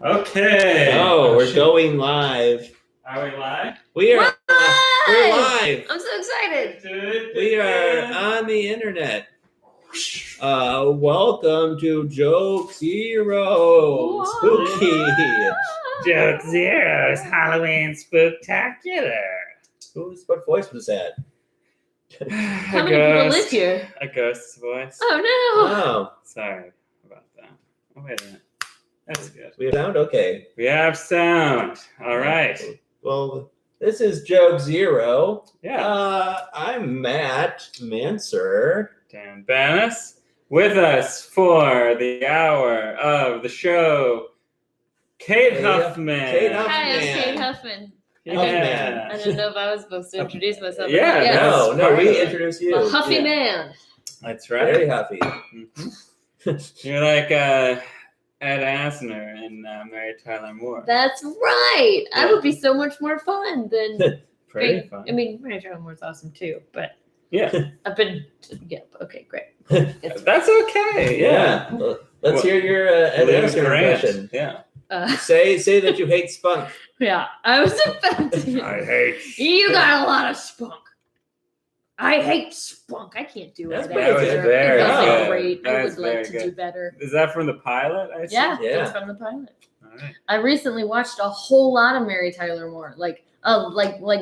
Okay. Oh, we're going live. Are we live? We are. Live! We're live. I'm so excited. We are on the internet. Welcome to Joke Zero. Spooky. Joke Zero's Halloween Spooktacular. What voice was that? How many people live here? A ghost's voice. Oh no! Oh, Sorry about that. Oh, wait a minute. That's good. we have sound? Okay. We have sound. All right. Well, this is Joke Zero. Yeah. I'm Matt Manser. Dan Bannis with us for the hour of the show. Kate Huffman. Kate Huffman. Hi, I'm Kate Huffman. Yeah. I didn't know if I was supposed to introduce myself. or Yeah, not. Yes. no. No, we introduced you. I'm a huffy Yeah. man. That's right. Very happy. Mhm. You're like Ed Asner and Mary Tyler Moore. That's right. I would be so much more fun than. Pretty fun. I mean, Mary Tyler Moore's awesome too, but Yeah. I've been. Yeah. Okay. Great. That's okay. Yeah. Well, let's hear your Ed Liv Asner Grant. impression. Yeah. Say that you hate spunk. Yeah. I was about to. I hate. You got a lot of spunk. I hate spunk. I can't do That's it. pretty good. Very That's good. great. I That's would like very to good. do better. Is that from the pilot? I see? Yeah, Yeah. that's from the pilot. All right. I recently watched a whole lot of Mary Tyler Moore, like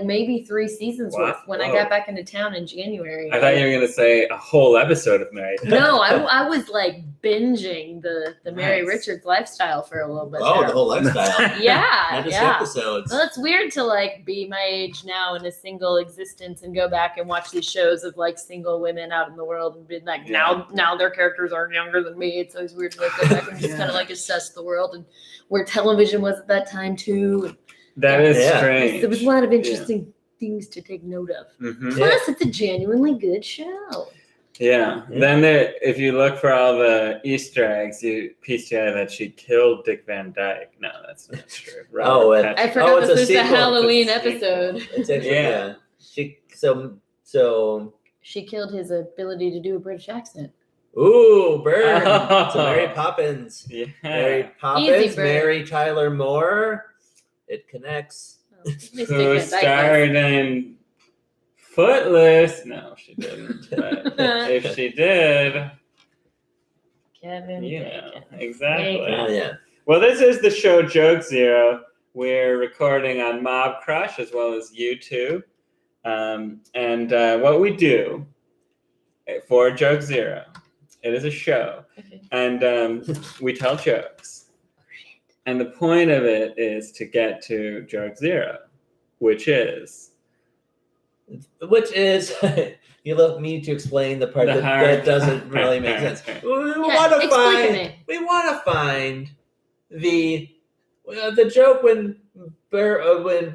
maybe 3 seasons Wow. worth when I Whoa. got back into town in January. I thought you were gonna say a whole episode of Mary. No, I was like binging the Mary Nice. Richards lifestyle for a little bit. Oh, there. the whole lifestyle. Yeah, Not just yeah. episodes. Well, it's weird to like be my age now in a single existence and go back and watch these shows of like single women out in the world and be like, now their characters are younger than me. It's always weird to like go back and just kind of like assess the world and where television was at that time too. That is Yeah. strange. There was a lot of interesting things to take note of. Mhm. Plus, it's a genuinely good show. Yeah. Yeah. Then if you look for all the Easter eggs, you piece together that she killed Dick Van Dyke. No, that's not true. Oh, Robert and- Patrick. I forgot it's this a was the sequel. Halloween It's a sequel. episode. It's actually, Yeah. So She killed his ability to do a British accent. ooh, burn. Oh. So Mary Poppins. Yeah. Mary Poppins, Easy burn. Mary Tyler Moore. It connects. Oh, at least Who Dick Van Dyke starred in Footloose? No, she didn't. But if she did, was. Kevin you know, Bacon. exactly. Oh, yeah. Well, this is the show Joke Zero. We're recording on Mob Crush as well as YouTube. And what we do for Joke Zero, it is a show. Okay. And we tell jokes. And the point of it is to get to Joke Zero, which is... You love me to explain the part The that hard doesn't really make part. sense. We Yeah, want to explain find. it. We want to find the joke when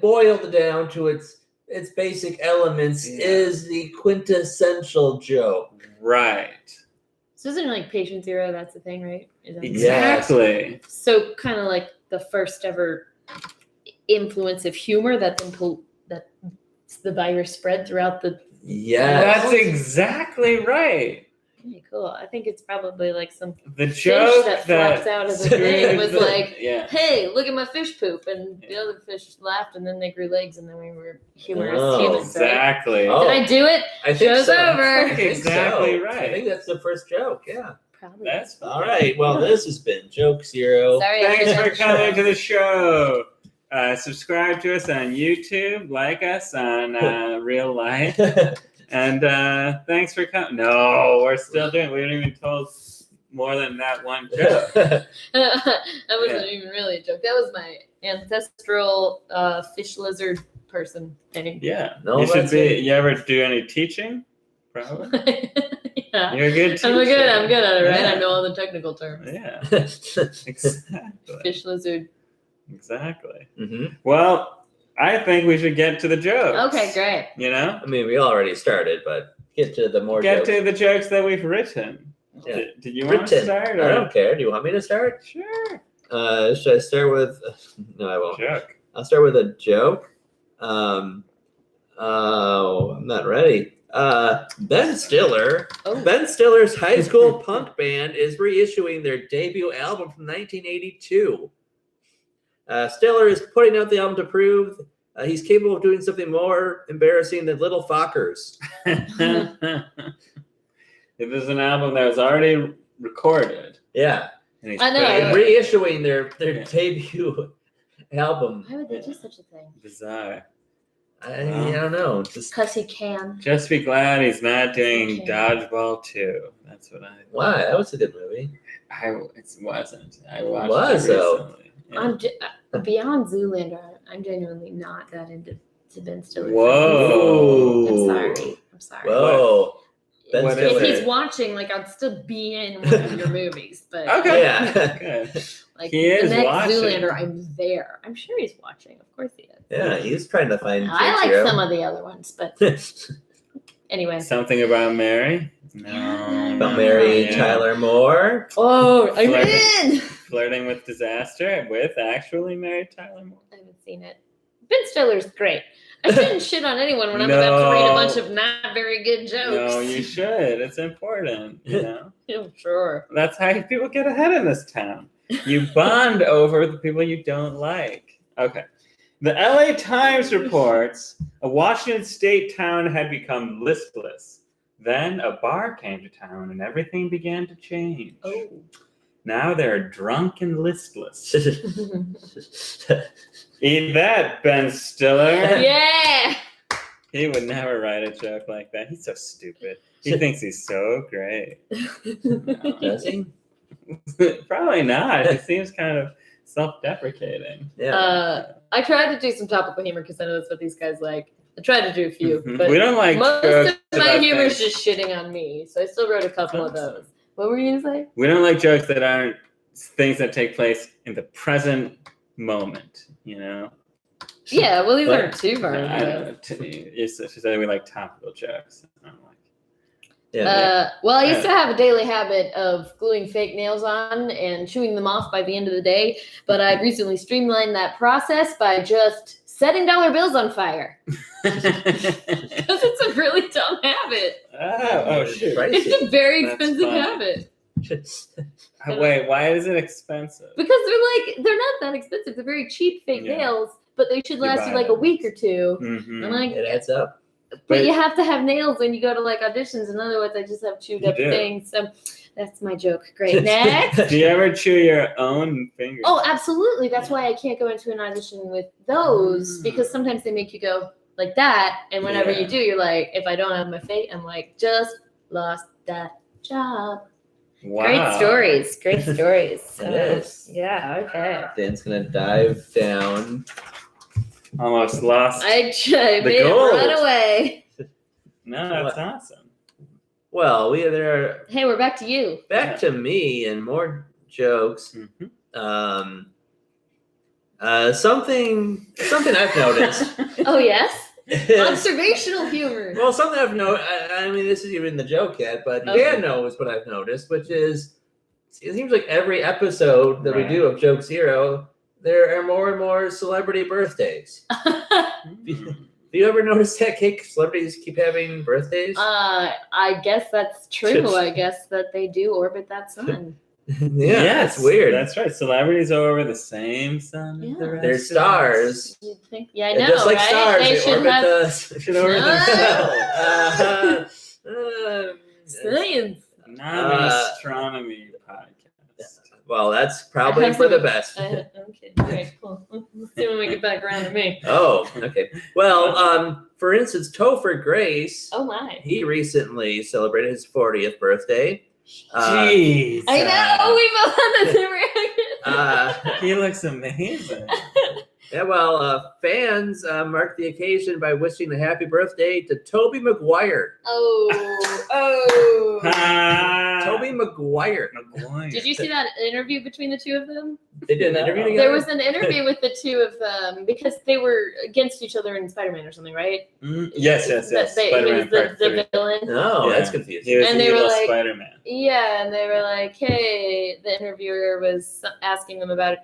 boiled down to its basic elements Yeah. is the quintessential joke. Right. So isn't it like Patient Zero? That's the thing, right? Is that Exactly. So kind of like the first ever influence of humor that the virus spread throughout the. Yes. That's exactly right. Pretty cool. I think it's probably like some The fish joke that flops out of the thing was like, yeah. "Hey, look at my fish poop," and the other fish laughed, and then they grew legs, and then we were humorous Oh, humans. Right? Exactly. Oh. Did I do it? I think Show's so. over. I think Exactly so. right. I think that's the first joke. Yeah. Probably. That's All right. Well, this has been Joke Zero. Sorry. Thanks I for forgot. coming to the show. Subscribe to us on YouTube. Like us on Real Life. And thanks for coming. No, we're still doing. We haven't even told more than that one joke. That wasn't even really a joke. That was my ancestral fish lizard person thing. Yeah. No, you should that's be. it. You ever do any teaching? Probably. Yeah. You're a good teacher. I'm good at it, right? Yeah. I know all the technical terms. Yeah. Exactly. Fish lizard. Exactly. Mhm. Well, I think we should get to the jokes. Okay, great. You know? I mean, we already started, but get to the more Get jokes. to the jokes that we've written. Yeah. Did you want to Written. start? I Or? don't care. Do you want me to start? Sure. Should I start with? No, I won't. Joke. I'll start with a joke. I'm not ready. Ben Stiller. Oh. Ben Stiller's high school punk band is reissuing their debut album from 1982. Stiller is putting out the album to prove he's capable of doing something more embarrassing than Little Fockers. If there's an album that was already recorded. Yeah. And he's I know. And reissuing their debut album. Why would they do such a thing? Bizarre. I don't know. Just Because he can. Just be glad he's not doing Okay. Dodgeball 2. That's what I. why? That was a good movie. It wasn't. I It watched was, it though. recently. Yeah. I'm beyond Zoolander. I'm genuinely not that into Ben Stiller. Whoa. I'm sorry. Whoa. Ben What Stiller. If he's watching, like, I'd still be in one of your movies, but Okay. Yeah. Good. like He is the next watching. Zoolander, I'm there. I'm sure he's watching. Of course he is. Yeah, he's trying to find I like J-Tro. some of the other ones, but anyway. Something about Mary? No. About Mary Yeah. Tyler Moore. Oh, I'm Flirting. in. Flirting with Disaster with actually Mary Tyler Moore. I haven't seen it. Ben Stiller's great. I shouldn't shit on anyone when I'm about to read a bunch of not very good jokes. No, you should. It's important, you know? I'm sure. That's how people get ahead in this town. You bond over the people you don't like. Okay. The LA Times reports a Washington State town had become listless. Then a bar came to town and everything began to change. Oh. Now they're drunk and listless. Eat that, Ben Stiller. Yeah. He would never write a joke like that. He's so stupid. He thinks he's so great. Does he? Probably not. He seems kind of self-deprecating. Yeah. I tried to do some topical humor because I know that's what these guys like. I tried to do a few, Mhm. but We don't like most jokes of my about humor is things. just shitting on me. So I still wrote a couple of those. What were you gonna say? We don't like jokes that aren't things that take place in the present moment, you know? Yeah, well, these But- aren't too far. I don't know. She said we like topical jokes. I'm like, Yeah. Well, I used to have a daily habit of gluing fake nails on and chewing them off by the end of the day, but I've recently streamlined that process by just setting dollar bills on fire. Because it's a really dumb habit. oh shoot. Right. It's a very That's expensive funny. habit. Wait, why is it expensive? Because they're not that expensive. They're very cheap fake Yeah. nails, but they should last buy you like a them. week or two. Mhm. And like, It adds up. but you have to have nails when you go to like auditions, and otherwise I just have chewed You up do. things. So that's my joke. Great. Next. Do you ever chew your own fingers? Oh, absolutely. That's why I can't go into an audition with those, because sometimes they make you go like that, and whenever Yeah. you do, you're like, if I don't have my fate, I'm like, just lost that job. Wow. Great stories. Great stories. So, Yes. yeah. Okay. Dan's gonna dive down. Almost lost. I made it gold. run away. No, that's awesome. Well, there are Hey, we're back to you. back to me and more jokes. Mhm. Something I've noticed. Oh yes. Observational humor. Well, something I've noticed. I mean, this isn't even the joke yet, but Okay. Dan knows what I've noticed, which is it seems like every episode that Right. we do of Joke Zero, there are more and more celebrity birthdays. Mhm. Do you ever notice that, Kate? Celebrities keep having birthdays? I guess that's true. I guess that they do orbit that sun. Yeah, Yes, that's weird. That's right. Celebrities are over the same sun as the Yeah. rest They're of us. stars. You'd think, yeah, I And know, just like right? stars, they they should orbit have the. They should orbit Ah. themselves. science. Not an astronomy podcast. Well, that's probably have for the some- best. Okay, great, cool. Let's see when we get back around to me. Oh, okay. Well, for instance, Topher Grace, Oh my! he recently celebrated his 40th birthday. Jeez. I know we both had the same reaction. He looks amazing. Yeah, well, fans marked the occasion by wishing a happy birthday to Tobey Maguire. Oh. Tobey Maguire. Maguire. Did you see that interview between the two of them? They did an interview No. together. There was an interview with the two of them because they were against each other in Spider-Man or something, right? Yes. That he Spider-Man was Part the 3. villain. Oh, Yeah. that's He confusing. was And the they were evil like- Spider-Man. Yeah, and they were like, "Hey," the interviewer was asking them about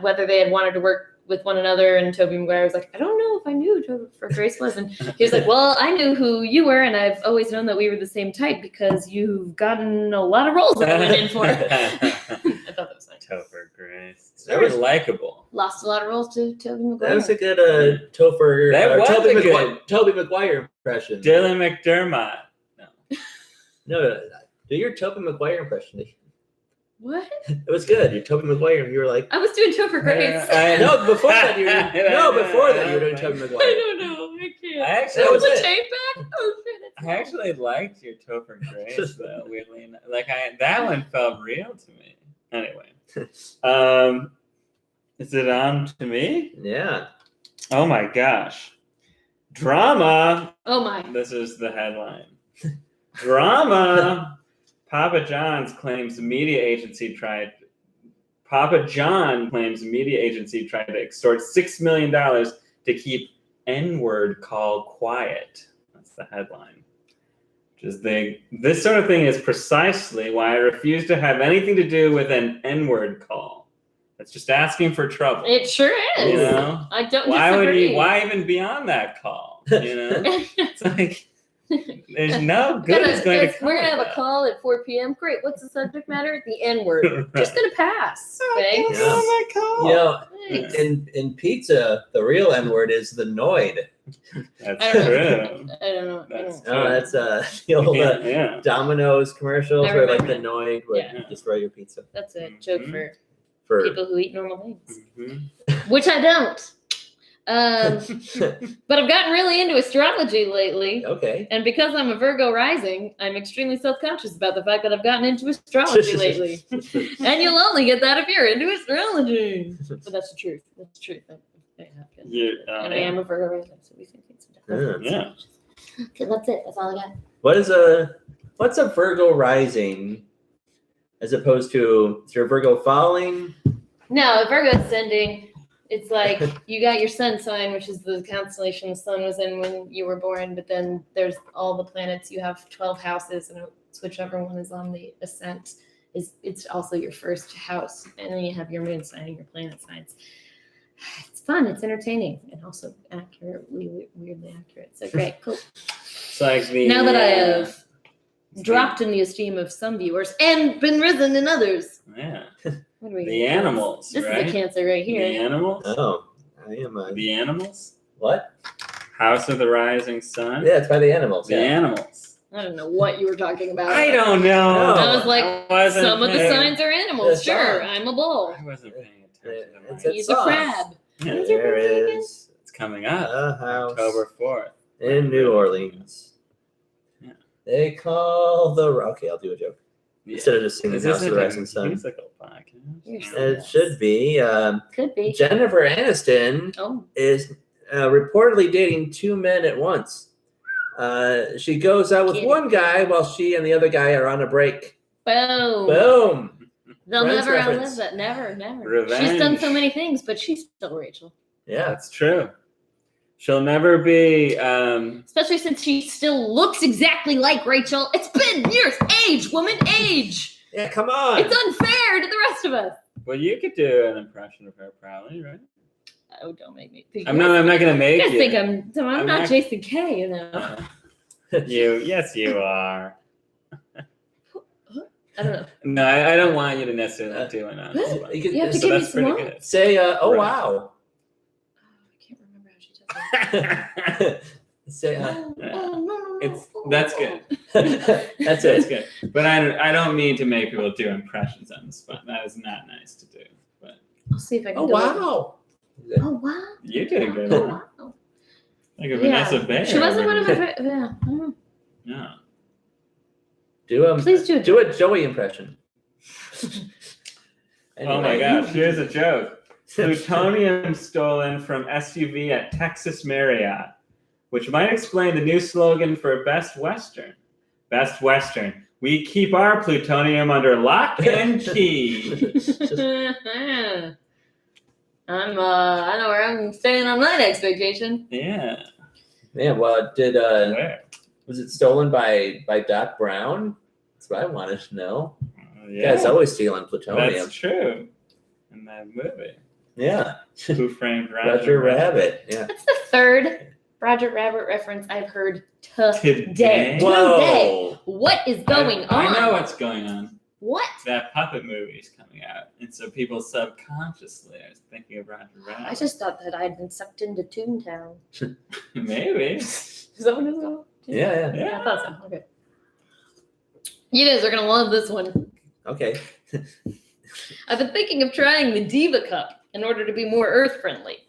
whether they had wanted to work with one another, and Tobey Maguire was like, "I don't know if I knew who Topher Grace was," and he was like, "Well, I knew who you were, and I've always known that we were the same type because you've gotten a lot of roles that I went in for." I thought that was nice. Topher Grace. He's very likable. Lost a lot of roles to Tobey Maguire. That was a good Topher. That was Tobey a good Tobey Maguire impression. Dylan McDermott. No, do your Tobey Maguire impression. What? It was good. Your Tobey Maguire. You were like, I was doing Topher Grace. no, before that you were doing Tobey Maguire. I don't know. I can't. I actually, That was the it. tape back? Oh shit! I actually liked your Topher Grace though. Weirdly enough. That one felt real to me. Anyway, is it on to me? Yeah. Oh my gosh, drama. Oh my. This is the headline. Drama. Papa John claims media agency tried to extort $6 million to keep N-word call quiet. That's the headline. This sort of thing is precisely why I refuse to have anything to do with an N-word call. That's just asking for trouble. It sure is. You know? I don't Why disagree. why even be on that call? You know? It's like there's no good is going to come. We're gonna have of a call at 4 p.m. Great. What's the subject matter? The N-word. Just gonna pass. Thanks. Yeah. Oh my call. You know, Thanks. in pizza, the real N-word is the Noid. That's I don't true. I don't know. That's I don't know. Oh, that's the old Yeah. Domino's commercials I where like remember the Noid would Yeah. destroy your pizza. That's a joke Mhm. for people who eat normal things, Mhm. which I don't. But I've gotten really into astrology lately. Okay. And because I'm a Virgo rising, I'm extremely self-conscious about the fact that I've gotten into astrology lately. And you'll only get that if you're into astrology. But that's the truth. That's the truth. It happens. And I am a Virgo rising, so we think it's Yeah. Okay, that's it. That's all I got. What's a Virgo rising as opposed to is your Virgo falling? No, Virgo ascending. It's like you got your sun sign, which is the constellation the sun was in when you were born, but then there's all the planets. You have 12 houses, and it's whichever one is on the ascent it's also your first house. And then you have your moon sign and your planet signs. It's fun, it's entertaining, and also weirdly accurate. So great, cool. It's like Now that I have dropped in the esteem of some viewers and been risen in others. Yeah. What are we The animals, This right? is a Cancer right The here. animals? Oh, I am a The animals? what? House of the Rising Sun? Yeah, it's by the animals. The Yeah. animals. I don't know what you were talking about. I don't know. No. I was like, I wasn't some of the paying- signs are animals. The Sure, sign. I'm a bull. I wasn't paying attention to It's my... a He's a sauce. crab. Yeah, When's your There birthday again? is it's coming up. a house October 4th. in New Orleans. Yeah. They call the okay. I'll do a joke instead of just singing Is House this of the a Rising Sun. musical podcast? You're so- It should be. Could be. Jennifer Aniston Oh, is reportedly dating two men at once. She goes out with Kitty. one guy while she and the other guy are on a break. boom. Boom. They'll Friends never outlive reference. that. Never. Revenge. She's done so many things, but she's still Rachel. Yeah. That's true. She'll never be... Especially since she still looks exactly like Rachel. It's been years. Age, woman, age. Yeah, come on. It's unfair to the rest of us. well, you could do an impression of her, probably, right? Oh, don't make me. I'm not going to You make guys you. think I'm I'm not not- Jason K, you know. Yes, you are. I don't know. No, I don't want you to necessarily do it on this one. You could- You have to so give me that's some pretty more. good. Say, oh, Right. wow. I can't remember how she does it. Say, That's good. that's That's it. good. But I don't mean to make people do impressions on the spot. That is not nice to do. But I'll see if I can. Oh, deliver. wow. Oh wow. you did a good Oh, one. wow. Like a Vanessa Bayer. She wasn't one of my. Yeah. I don't know. No. Please do it. Do a Joey impression. Oh my gosh, here's a joke. Plutonium stolen from SUV at Texas Marriott, which might explain the new slogan for Best Western. Best Western. We keep our plutonium under lock and key. I know where I'm staying on my next vacation. Yeah. Yeah, well, Where? was it stolen by Doc Brown? That's what I wanted to know. Yeah. Guy's always stealing plutonium. That's true. In that movie. Yeah. Who Framed Roger Rabbit. Yeah. That's the third Roger Rabbit reference I've heard today. Today? Today. What is going on? I know what's going on. What? That puppet movie's coming out, and so people subconsciously are thinking of Roger Rabbit. I just thought that I'd been sucked into Toontown. Maybe. Is that what it's called? Yeah. I thought so. Okay. You guys are gonna love this one. Okay. I've been thinking of trying the Diva Cup in order to be more earth friendly.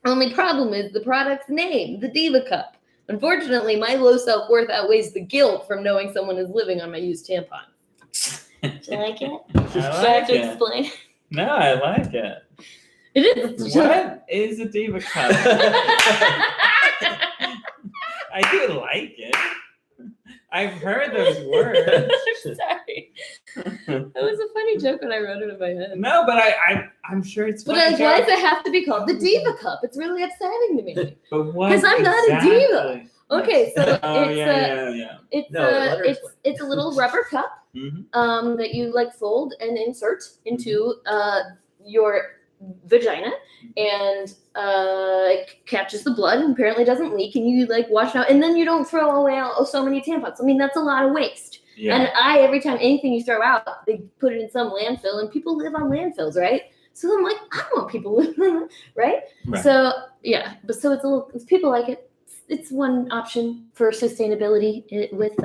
Only problem is the product's name, the Diva Cup. Unfortunately, my low self-worth outweighs the guilt from knowing someone is living on my used tampon. Do you like it? I Do I have like to it. explain? No, I like it. It is. What is a diva cup? I do like it. I've heard those words. I'm sorry. That was a funny joke when I wrote it in my head. No, but I'm sure it's But funny. why does it have to be called the Diva Cup? It's really upsetting to me. But what? 'Cause I'm not a diva. Okay, so Oh, it's yeah. it's a little rubber cup Mm-hmm. that you like fold and insert into your vagina, and it catches the blood and apparently doesn't leak, and you like wash it out, and then you don't throw away so many tampons. I mean, that's a lot of waste. Yeah. And every time anything you throw out, they put it in some landfill, and people live on landfills, right? So I'm like, I don't want people living, right? So yeah, but so it's people like it. It's one option for sustainability with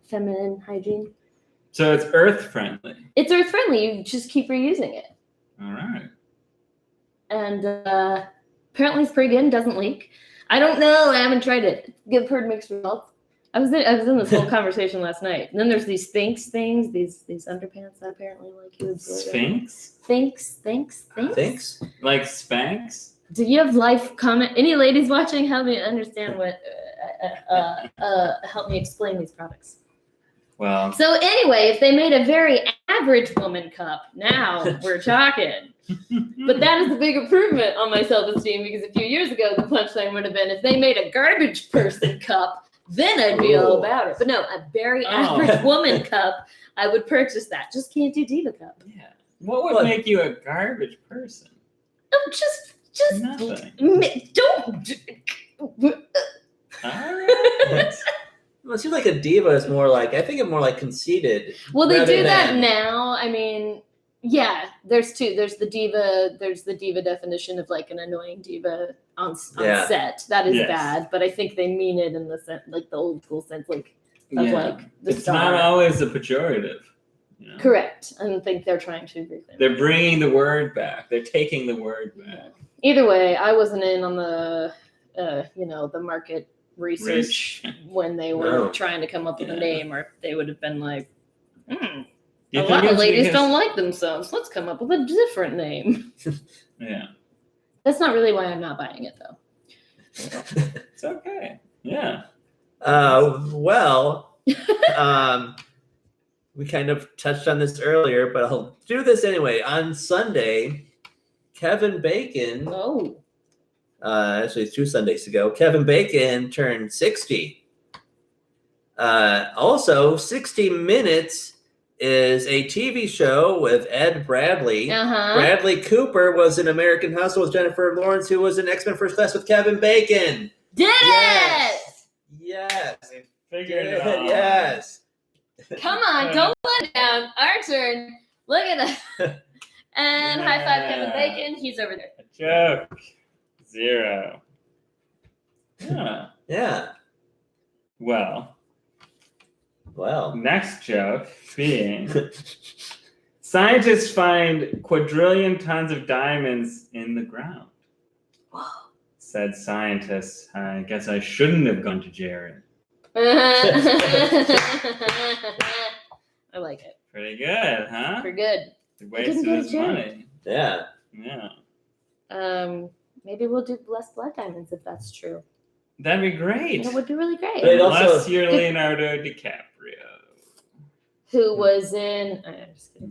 feminine hygiene. So it's earth friendly. It's earth friendly. You just keep reusing it. All right. And apparently it's pretty good and doesn't leak. I don't know. I haven't tried it. I've heard mixed results. I was in this whole conversation last night. And then there's these Sphinx things, these underpants that apparently like you absorb. Sphinx? Sphinx? Like Spanx? Do you have life comment? Any ladies watching? Help me understand what. Help me explain these products. Well. So anyway, if they made a very average woman cup, now we're talking. But that is a big improvement on my self-esteem, because a few years ago the punchline would have been, if they made a garbage person cup, then I'd be all about it. But no, a very average woman cup, I would purchase that. Just can't do Diva Cup. Yeah. What would make you a garbage person? No, just nothing. Don't. All right. Well, it seems like a diva is more like, I think it's more like conceited. Well, they do that now. I mean, yeah, there's two. There's the diva definition of like an annoying diva on set. That is bad, but I think they mean it in the sense, like the old school sense, like of like the it's star. not always a pejorative. You know? Correct. I don't think they're trying to reclaim. They're bringing the word back. They're taking the word back. Either way, I wasn't in on the the market research when they were trying to come up with a name, or they would have been like, a lot of ladies don't like themselves. Let's come up with a different name. Yeah. That's not really why I'm not buying it, though. It's okay. Yeah. Well, we kind of touched on this earlier, but I'll do this anyway. On Sunday, Kevin Bacon. Actually, 2 Sundays ago, Kevin Bacon turned 60. Also, 60 Minutes is a TV show with Ed Bradley. Bradley Cooper was in American Hustle with Jennifer Lawrence, who was in X-Men First Class with Kevin Bacon. Did it? Yes. I figured it out. Yes. Come on, don't let it down. Our turn. Look at that. And high five, Kevin Bacon. He's over there. A joke. 0. Yeah. Yeah. Well. Next joke being, scientists find quadrillion tons of diamonds in the ground. Whoa. Said scientists. I guess I shouldn't have gone to Jared. I like it. Pretty good, huh? Pretty good. He wasted his money. Yeah. Yeah. Maybe we'll do less blood diamonds if that's true. That'd be great. That would be really great. Unless you're Leonardo DiCaprio. Who was in...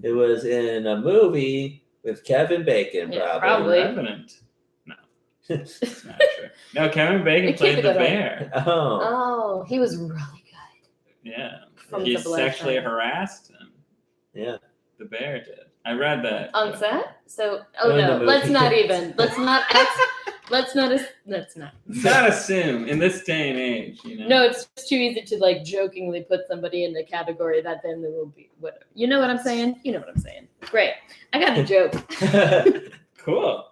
It was in a movie with Kevin Bacon, probably. Revenant. No. It's not true. No, Kevin Bacon played the bear. Oh, he was really good. Yeah. He sexually harassed him. Yeah. The bear did. I read that. On set? So, no, let's not even. Let's not Let's not. Let's not. Not assume in this day and age, you know. No, it's just too easy to like jokingly put somebody in the category that then there will be whatever. You know what I'm saying? You know what I'm saying. Great. I got a joke. Cool.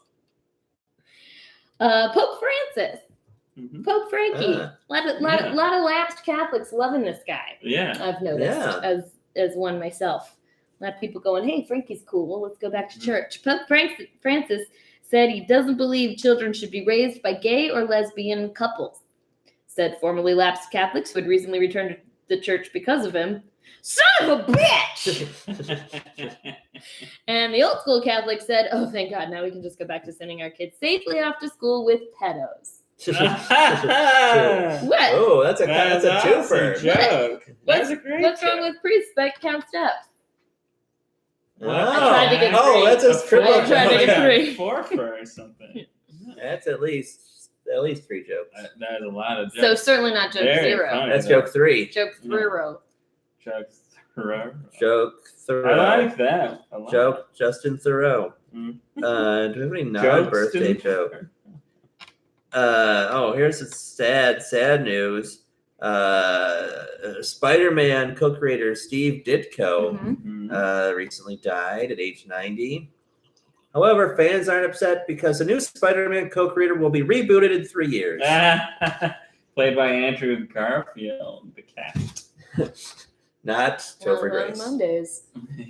Pope Francis. Mhm. Pope Frankie. Lot of lapsed Catholics loving this guy. Yeah. I've noticed as one myself. A lot of people going, hey, Frankie's cool. Well, let's go back to church. Pope Francis said he doesn't believe children should be raised by gay or lesbian couples. Said formerly lapsed Catholics who had recently returned to the church because of him. Son of a bitch! And the old school Catholic said, oh, thank God, now we can just go back to sending our kids safely off to school with pedos. What? Oh, that's a twofer. Awesome joke. That's a great What's joke. wrong with priests that count steps? Oh, I tried to get oh, three. that's a triple. I tried to get three. Forfer or something. That's at least 3 jokes. That is a lot of jokes. So certainly not joke Very zero. funny, That's though. joke 3. Joke zero. Jokes. Thoreau. Joke I Thoreau. like that. a lot. Joke Justin Thoreau. Mm. Do we have any non-birthday Jokes joke? Here's some sad news. Spider-Man co-creator Steve Ditko Mhm. recently died at age 90. However, fans aren't upset because the new Spider-Man co-creator will be rebooted in 3 years. Played by Andrew Garfield, the cat. Not Topher On Grace. Mondays.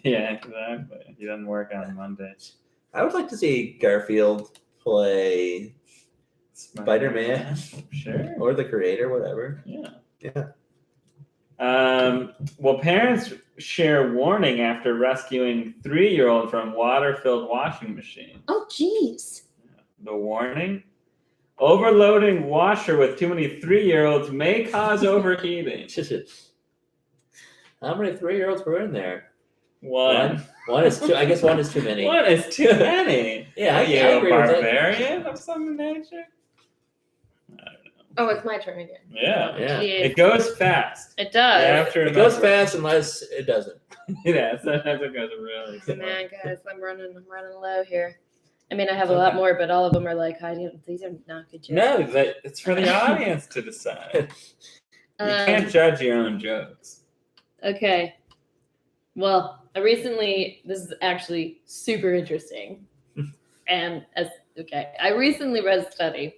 Yeah, exactly. He doesn't work on Monday. I would like to see Garfield play Spider-Man. Sure. Or the creator, whatever. Yeah. Yeah. Well, parents share warning after rescuing 3-year-old from water-filled washing machine. Oh, jeez. The warning? Overloading washer with too many 3-year-olds may cause overheating. How many 3-year-olds were in there? One. One is too. I guess one is too many. One is too many. Yeah, Are I you a agree with that. barbarian of some nature? I don't know. Oh, it's my turn again. Yeah. Yeah. It goes fast. It does. You have to It goes remember. fast unless it doesn't. Yeah, sometimes it goes really Oh, slow. man, guys, I'm running low here. I mean, I have a lot more, but all of them are like, these are not good jokes. No, it's for the audience to decide. You can't judge your own jokes. Okay. Well, this is actually super interesting. I recently read a study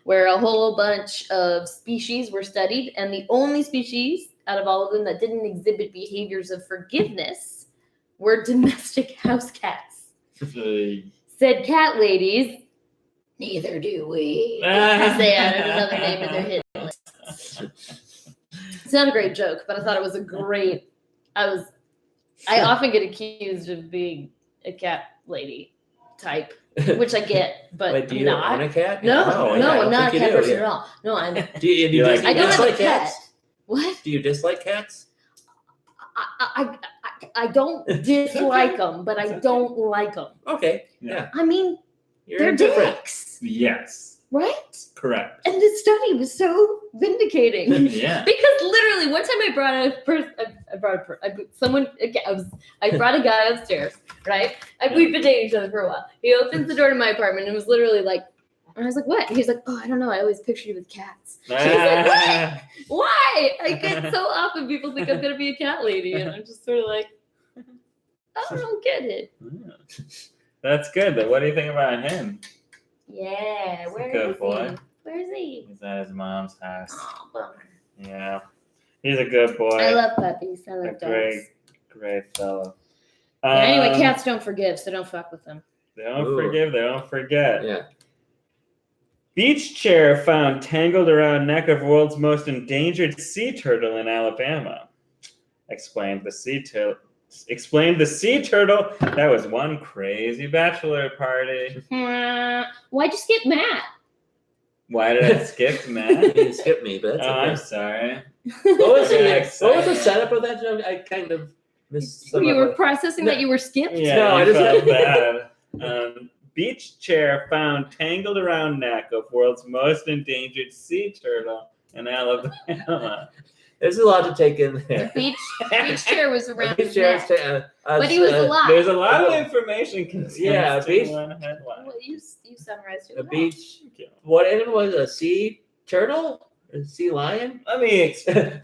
where a whole bunch of species were studied, and the only species out of all of them that didn't exhibit behaviors of forgiveness were domestic house cats. Said cat ladies, neither do we. As they added another name in their hit list. It's not a great joke, but I thought it was a great. I often get accused of being a cat lady type, which I get, but Wait, do you not. own a cat? No, I don't I'm not a think cat you do, person yeah. at all. No, I'm. Do you like- I don't have a dislike pet. cats? What? Do you dislike cats? I don't dislike them, but I don't like them. Okay. Yeah. Yeah. I mean, You're they're indifferent. dicks, Yes, right? correct. And the study was so vindicating. Yeah. Because literally, one time I brought a guy upstairs, right? We've been dating each other for a while. He opens the door to my apartment and was literally like, and I was like, what? And he's like, oh, I don't know. I always picture you with cats. She's like, what? Why? I get so often people think I'm going to be a cat lady. And I'm just sort of like, I don't get it. That's good. But what do you think about him? Yeah. He's a Where good is boy. he? Where is he? He's at his mom's house. Oh, bummer. Yeah, he's a good boy. I love puppies. I a love great, dogs. great fellow. Yeah, anyway, cats don't forgive, so don't fuck with them. They don't Ooh. forgive. They don't forget. Yeah. Beach chair found tangled around neck of world's most endangered sea turtle in Alabama. Explained the sea turtle. That was one crazy bachelor party. Why'd you skip Matt? Why did I skip Matt? You didn't skip me, but that's I'm okay. sorry. What was Yeah, the setup of that joke? I kind of missed some You of were it. processing that you were skipped? Yeah, No, I you just- felt bad. Beach chair found tangled around neck of world's most endangered sea turtle in Alabama. There's a lot to take in there. Beach chair was around Beach his chair neck. is But he was alive. There's a lot of information contained Yeah, in one headline. Well, you summarized it. A well. beach. What animal was it? A sea turtle? A sea lion? Let me explain.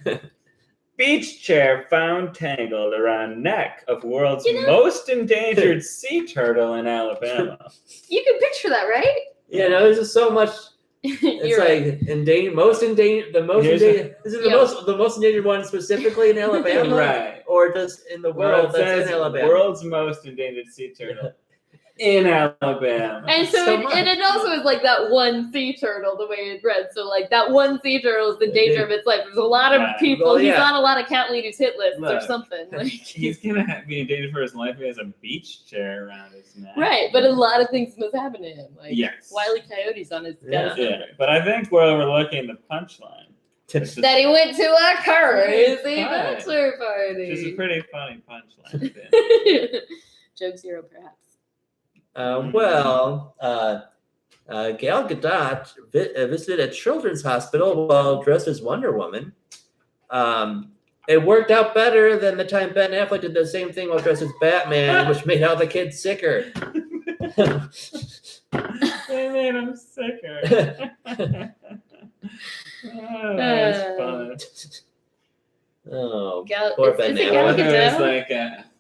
Beach chair found tangled around neck of world's most endangered sea turtle in Alabama. You can picture that, right? Yeah, no, there's just so much. It's like endangered, most endangered, the most Here's endangered. Is it the most endangered one specifically in Alabama, Right. or just in the world that's in Alabama? World's most endangered sea turtle in Alabama. And and it also is like that one sea turtle, the way it read. So like that one sea turtle is in danger of its life. There's a lot of people. Well, He's on a lot of cat ladies hit lists or Look, something. Like he's gonna be in danger for his life. He has a beach chair around his neck. right, but a lot of things must happen to him. Like Yes. Wile E. Coyote's on his Yeah. Yeah, but I think we're overlooking the punchline. that he went to a crazy Fine. bachelor party. Which is a pretty funny punchline. Joke zero, perhaps. Gal Gadot visited a children's hospital while dressed as Wonder Woman. It worked out better than the time Ben Affleck did the same thing while dressed as Batman, which made all the kids sicker. They made him sicker. Oh, that's fun. Oh, Gal, poor is Ben it Gal Affleck. Gadot? It's like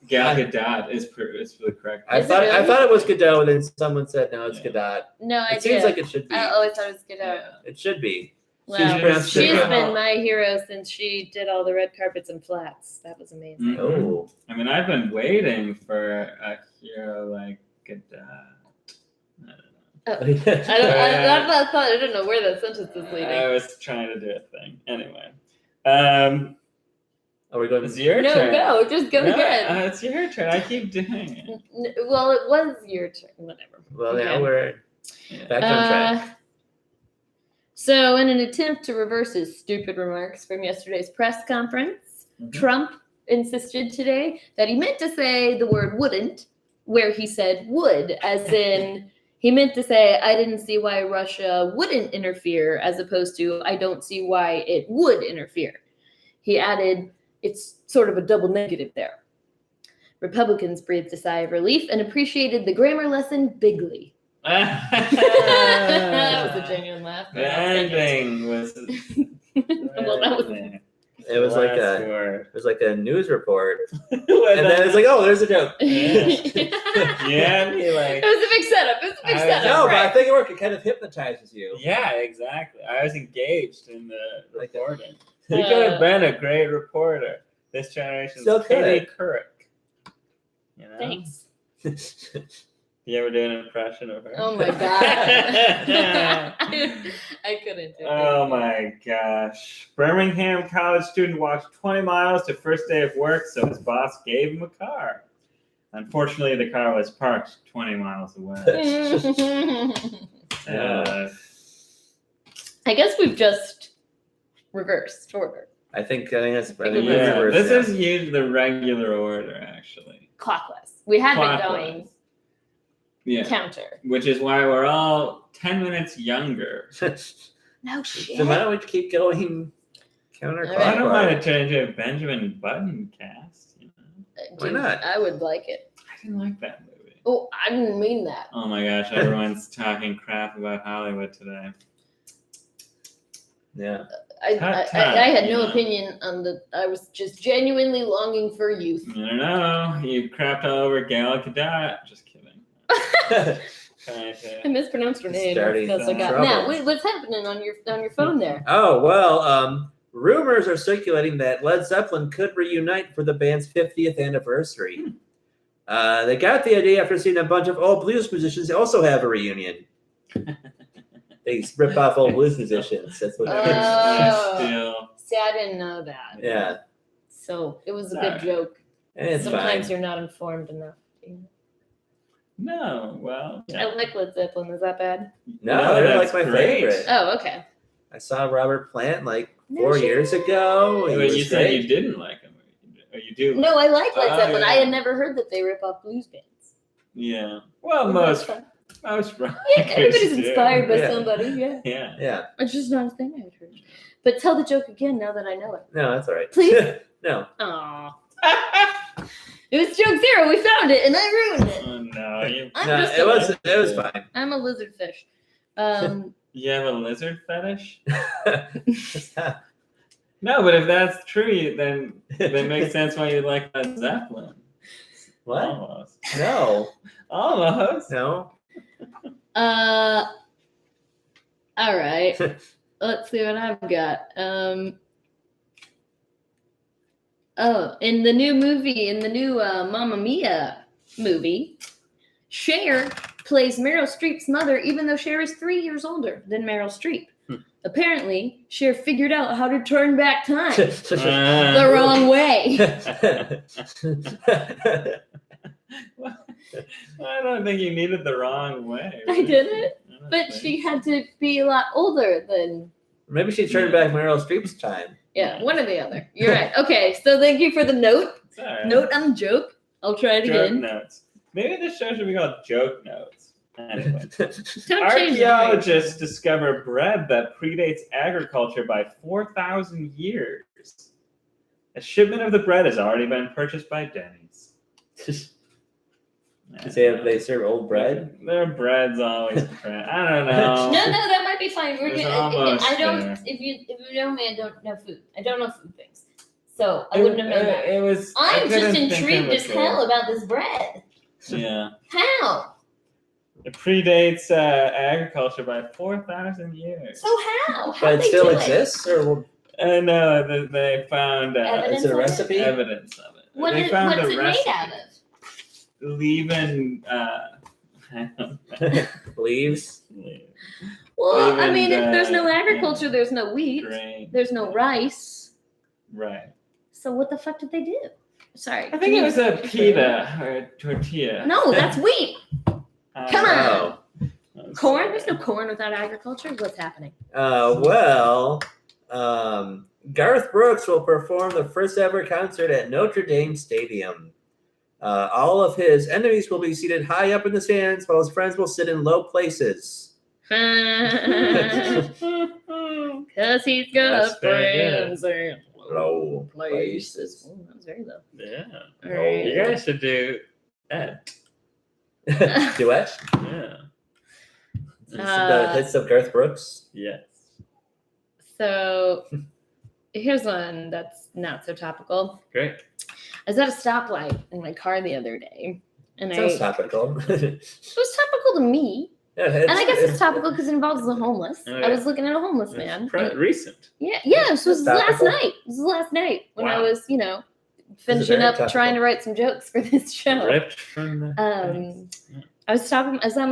Gal Gadot is the correct. I Is it thought really? it was Gadot, and then someone said no, it's Yeah. Gadot. No idea. It seems like it should be. I always thought it was Gadot. It should be. Well, pronounced she's Gadot. been my hero since she did all the red carpets and flats. That was amazing. Mhm. Oh, I mean, I've been waiting for a hero like Gadot. I don't know where that sentence is I leading. was trying to do a thing. Anyway, Are we going it's to your No, turn. go. Just go No, again. it's your turn. I keep doing it. Well, it was your turn. Whatever. Well, Okay. now we're Yeah. back on track. So, in an attempt to reverse his stupid remarks from yesterday's press conference, Mhm. Trump insisted today that he meant to say the word wouldn't, where he said would, as in he meant to say, I didn't see why Russia wouldn't interfere, as opposed to, I don't see why it would interfere. He added, it's sort of a double negative there. Republicans breathed a sigh of relief and appreciated the grammar lesson bigly. That was a genuine laugh. The ending was. Well, that was It was like Last a word. it was like a news report, And and then it's like, oh, there's a joke. Yeah, and he like. It was a big setup. It was a big I setup. No, but I right. think it worked. It kind of hypnotizes you. Yeah, exactly. I was engaged in the Like a- reporting. He could have been a great reporter. This generation's Still Katie could. Couric. You know? Thanks. You ever do an impression of her? Oh my god. I couldn't do it. Oh my gosh. Birmingham college student walked 20 miles to first day of work, so his boss gave him a car. Unfortunately, the car was parked 20 miles away. I guess we've just reversed order. I think that's. I think Yeah, reverse, this yeah. is usually the regular order, actually. Clockwise. We had been Clockwise. going Yeah. counter. Which is why we're all 10 minutes younger. No shit. So why don't we keep going counterclockwise? I don't want to turn into a Benjamin Button cast. You know? Why not? I would like it. I didn't like that movie. Oh, I didn't mean that. Oh my gosh, everyone's talking crap about Hollywood today. Yeah. I Tut, had no yeah. opinion on the. I was just genuinely longing for youth. I don't know. You crapped all over Gal Gadot. Just kidding. I mispronounced her name. Starting That's what I got. trouble. Now, what's happening on your phone there? Oh well, rumors are circulating that Led Zeppelin could reunite for the band's 50th anniversary. They got the idea after seeing a bunch of old blues musicians also have a reunion. They rip off old blues musicians. That's what. Oh. Still. See, I didn't know that. Yeah, So it was a Sorry. good joke. and it's Sometimes fine. you're not informed enough. No, well. I like Led Zeppelin. Is that bad? No, they're like that's my great. favorite. Oh, okay. I saw Robert Plant like No 4 shit. years ago. He Wait, was you said great. you didn't like him. Or you do? No, I like Led Oh, Zeppelin. yeah. I had never heard that they rip off blues bands. Yeah. Well, Well, most that's fun. Most rockers everybody's do. inspired by Yeah. somebody. Yeah. Yeah. Yeah. It's just not a thing I heard. But tell the joke again now that I know it. No, that's all right. Please? No. Aww. It was joke 0. We found it, and I ruined it. Oh, no. It was fine. I'm a lizard fish. You have a lizard fetish? No, but if that's true, then that makes sense why you like that Zeppelin. What? Almost. No. Almost. No. All right. Let's see what I've got. In the new Mamma Mia movie, Cher plays Meryl Streep's mother, even though Cher is 3 years older than Meryl Streep. Apparently, Cher figured out how to turn back time the wrong way. I don't think you needed the wrong way. I didn't, don't but think she so. had to be a lot older than. Maybe she turned back Meryl Streep's time. Yeah, one or the other. You're right. Okay, so thank you for the note. It's all right. Note on the joke. I'll try it Joke again. notes. Maybe this show should be called Joke Notes. Anyway. Don't change the name. Archaeologists discover bread that predates agriculture by 4,000 years. A shipment of the bread has already been purchased by Denny's. They serve old bread? Their bread's always bread. I don't know. No, that might be fine. We're It's gonna. almost I don't. there. If you know me, I don't know food. I don't know food things, so I wouldn't have known that. It was. I I'm just couldn't think of intrigued a as good- hell about this bread. Yeah. How? It predates agriculture by 4,000 years. So how? How But it they still do it? exists? Or No, they found Evidence is it a of it? recipe? evidence of it. What they is, found what's a it recipe. made out of? Leaving. I don't know. leaves? Well, I Even mean, if there's no the- agriculture, there's no wheat. Grain. There's no rice. Right. So what the fuck did they do? Sorry. I think it was a pita or a tortilla. No, that's wheat. Come on. Oh. Corn? There's no corn without agriculture. What's happening? Garth Brooks will perform the first ever concert at Notre Dame Stadium. All of his enemies will be seated high up in the stands, while his friends will sit in low places. Because he's got That's very friends in Low places. Oh, that was very low. Yeah. All right. You guys should do Ed. Duet? Yeah. The hits of Garth Brooks. Yes. So here's one that's not so topical. Great. I was at a stoplight in my car the other day, and Sounds topical. it was topical to me. Yeah, And I guess it's topical because it involves the homeless. Oh, I yeah. was looking at a homeless It's man. recent. Yeah, this was That's last topical. night. This was last night when I Wow. was, finishing very up topical. trying to write some jokes for this show. Ripped from the. I was stopping. I was at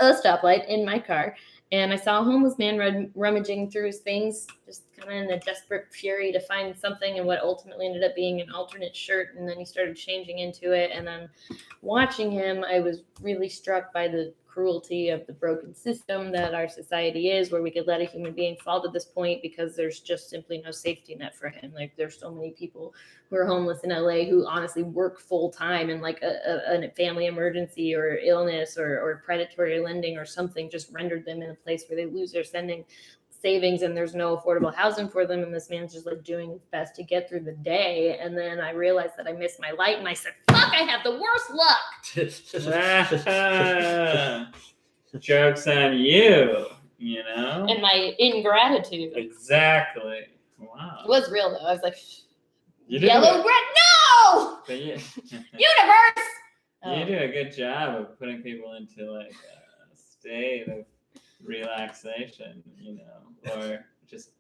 a stoplight in my car, and I saw a homeless man rummaging through his things, just kind of in a desperate fury to find something, and what ultimately ended up being an alternate shirt. And then he started changing into it. And then watching him, I was really struck by the cruelty of the broken system that our society is, where we could let a human being fall to this point because there's just simply no safety net for him. Like, there's so many people who are homeless in LA who honestly work full time, and like a family emergency or illness or predatory lending or something just rendered them in a place where they lose their savings, and there's no affordable housing for them. And this man's just like doing his best to get through the day. And then I realized that I missed my light, and I said, fuck, I have the worst luck. Joke's on you, you know? And my ingratitude. Exactly. Wow. It was real though. I was like, You do yellow it. red, no! But you, Universe! you do a good job of putting people into like a state of relaxation, or just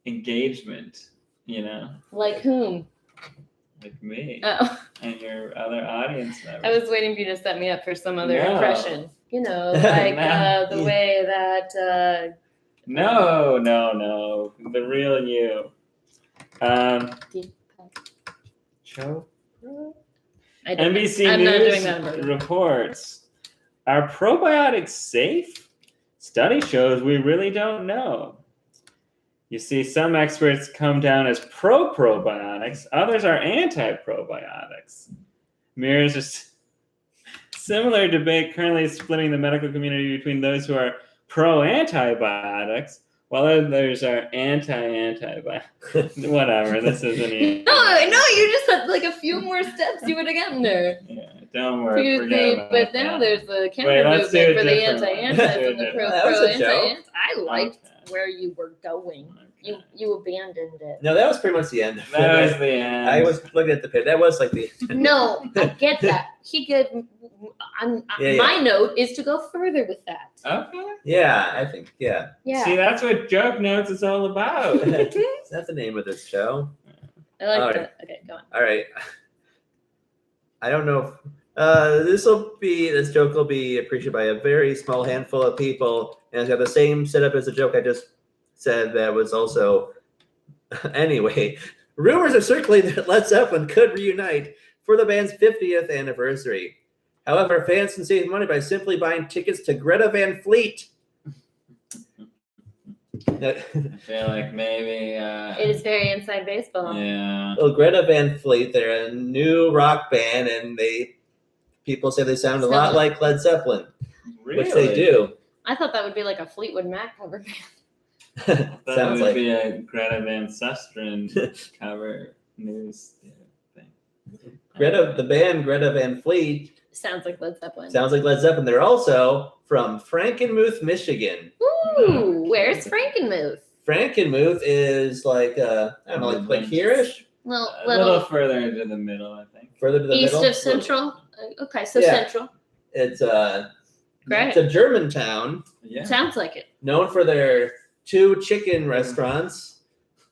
engagement, Like whom? like me Oh, and your other audience members. I was waiting for you to set me up for some other No. impression. Like No. the way that No, the real you. Cho? I don't know. NBC I'm not doing News that. reports, are probiotics safe? Study shows we really don't know. You see, some experts come down as pro-probiotics, others are anti-probiotics. Mirrors are Similar debate currently splitting the medical community between those who are pro-antibiotics, while others are anti-antibiotics. Whatever, this isn't even... No, you just had like a few more steps. You would have gotten there. Yeah, don't worry, forget about But that. now there's the counter Wait, let's do movement it for the differently. anti-antis and the That was a joke. pro-anti-antis. I liked Okay. where you were going. You abandoned it. No, that was pretty much the end. That was the end. I was looking at the pit. That was like the No, I get that. Yeah. My note is to go further with that. Okay. Yeah, I think, yeah. Yeah. See, that's what Joke Notes is all about. Is that the name of this show? I like Alright. that. Okay, go on. All right. I don't know if this joke will be appreciated by a very small handful of people, and it's got the same setup as the joke I just said that was also anyway. Rumors are circulating that Led Zeppelin could reunite for the band's 50th anniversary. However, fans can save money by simply buying tickets to Greta Van Fleet. I feel like maybe. It is very inside baseball. Yeah. Well, Greta Van Fleet, they're a new rock band, and people say they sound a lot like Led Zeppelin, Really? which they do. I thought that would be like a Fleetwood Mac cover band. That Sounds would like be a Greta Van Susteren cover news thing. the band Greta Van Fleet Sounds like Led Zeppelin. sounds like Led Zeppelin. They're also from Frankenmuth, Michigan. Ooh, where's Frankenmuth? Frankenmuth is like I don't know, like here-ish, Well, A little further into the middle, I think. further to the east middle. of Central. Okay, so Yeah. Central. It's Great. it's a German town Yeah. Sounds like it. known for their 2 chicken restaurants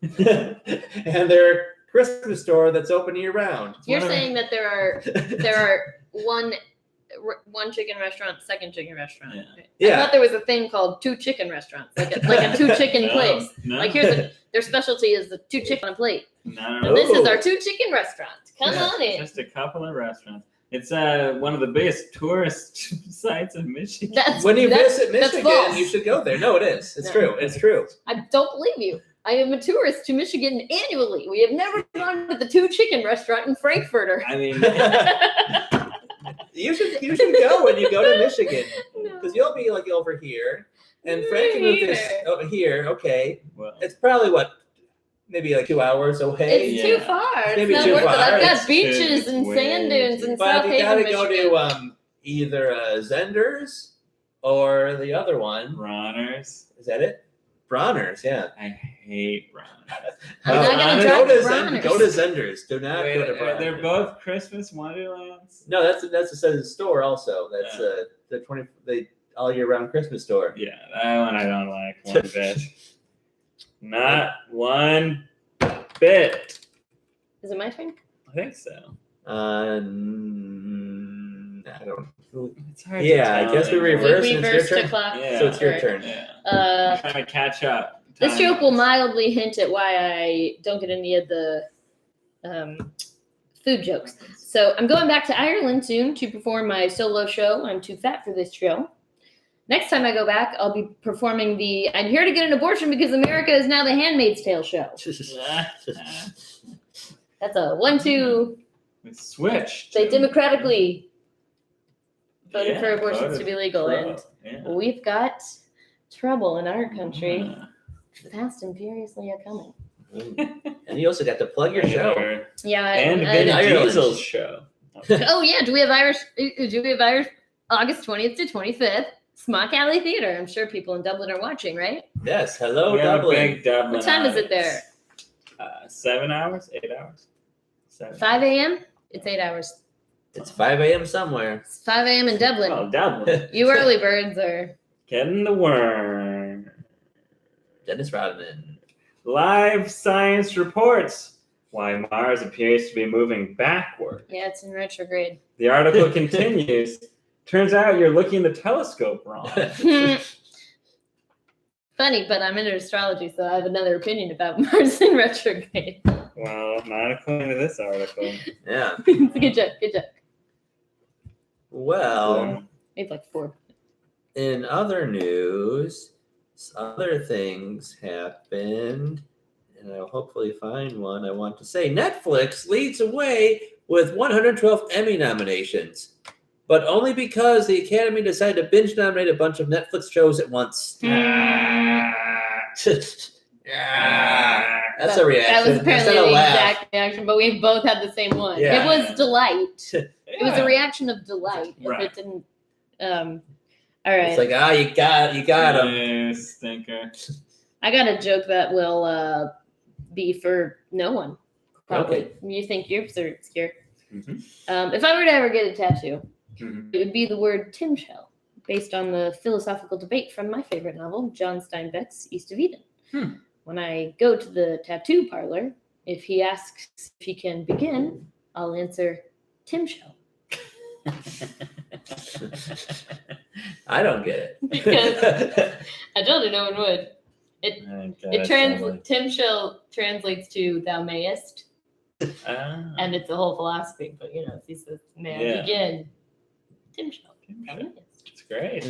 and their Christmas store that's open year round. You're Whatever. saying that there are one chicken restaurant, second chicken restaurant. Yeah. I Yeah. thought there was a thing called 2 chicken restaurants, like a 2 chicken place. No. Like their specialty is the 2 chicken on a plate. No, And this is Ooh. our 2 chicken restaurant. Come Yeah. on in. Just a couple of restaurants. It's one of the biggest tourist sites in Michigan. When you visit that's Michigan, false. you should go there. No, it is. It's No. true. It's true. I don't believe you. I am a tourist to Michigan annually. We have never gone to the 2 chicken restaurant in Frankfurter. I mean, You should go when you go to Michigan No. because you'll be like over here, and Me Frankenmuth is either. over here. Okay, well, it's probably maybe like 2 hours away. It's Yeah. too far. It's Maybe not too worth it. far. I've got It's beaches too- and way sand dunes too in But South you Haven, gotta Michigan. go to either Zender's or the other one. Bronner's. Is that it? Bronner's, yeah. I hate Bronner's. I'm not gonna Go drive to to Bronner's. Go to Zender's. Do not Wait, go to Bronner's. they're both Christmas Wonderlands? No, that's the store also. That's the all year round Christmas store. Yeah, that one I don't like one bit. Not one bit. Is it my turn? I think so. I don't. It's hard Yeah, to I tell guess we anymore. reverse. We and it's your reversed the turn? clock. Yeah. So it's your Alright. turn. Yeah. Uh, I'm trying to catch up. This Time. joke will mildly hint at why I don't get any of the food jokes. So I'm going back to Ireland soon to perform my solo show. I'm too fat for this show. Next time I go back, I'll be performing the I'm here to get an abortion because America is now the Handmaid's Tale show. That's a 1-2. We switched. They democratically voted Yeah, for abortions voted to be legal, pro. Yeah. and we've got trouble in our country. Yeah. Fast and furiously a coming. And you also got to plug your show. Yeah, And I- Vin Ireland. Diesel's show. Oh yeah, do we have Irish? August 20th to 25th, Smock Alley Theater. I'm sure people in Dublin are watching, right? Yes. Hello, We have a Dublin. big Dublin. What time is it audience. there? 7 hours? 8 hours? 7 5 a.m. It's 8 hours. It's 5 a.m. somewhere. It's 5 a.m. in Dublin. Oh, Dublin. You early birds are. Getting the worm. Dennis Rodman. Live science reports why Mars appears to be moving backward. Yeah, it's in retrograde. The article continues. Turns out you're looking at the telescope wrong. Funny, but I'm into astrology, so I have another opinion about Mars in retrograde. Well, not according to this article. Yeah. Good joke. Good joke. Well, Maybe like 4. in other news, other things happened, and I'll hopefully find one I want to say. Netflix leads away with 112 Emmy nominations, but only because the Academy decided to binge nominate a bunch of Netflix shows at once. That's a reaction. That was apparently That's not a the laugh. exact reaction, but we both had the same one. Yeah. It was delight. Yeah. It was a reaction of delight. Right. If it didn't. All right. It's like, you got him. You stinker. I got a joke that will be for no one. Probably. Okay. You think you're scared. Mhm. If I were to ever get a tattoo, Mhm. it would be the word Tim Shell, based on the philosophical debate from my favorite novel, John Steinbeck's East of Eden. When I go to the tattoo parlor, if he asks if he can begin, I'll answer Tim Shell. I don't get it. Because I told you no one would. It Tim Shell translates to thou mayest, and it's a whole philosophy. But he says, "May I begin?" Tim Shell. Thou mayest. It's great.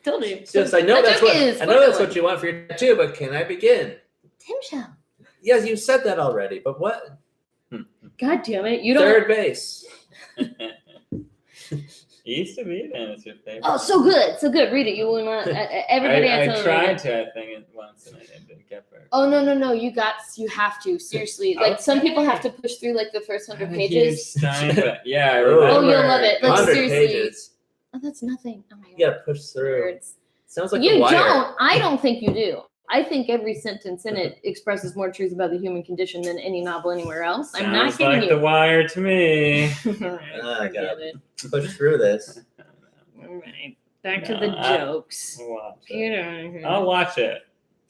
Told you. Yes, I know that's what you want for your tattoo, but can I begin? Tim Shell. Yes, you said that already, but what? God damn it! You don't. Third base. East of Eden is your favorite. Oh, so good. Read it. You will not. Everybody I told tried to, I think, once, and I didn't get very. Oh no! You have to seriously. Like some people have to push through like the first 100 pages. Yeah, I Oh, remember. you'll love it. Like 100 seriously. pages. Oh, that's nothing. Oh my god. You gotta push through. Words. Sounds like You The Wire. don't. I don't think you do. I think every sentence in it expresses more truth about the human condition than any novel anywhere else. I'm not Sounds kidding like you. The Wire to me. I Forget gotta it. push through this. All right. Back to the jokes. I'll watch Get it. out of here. I'll watch it.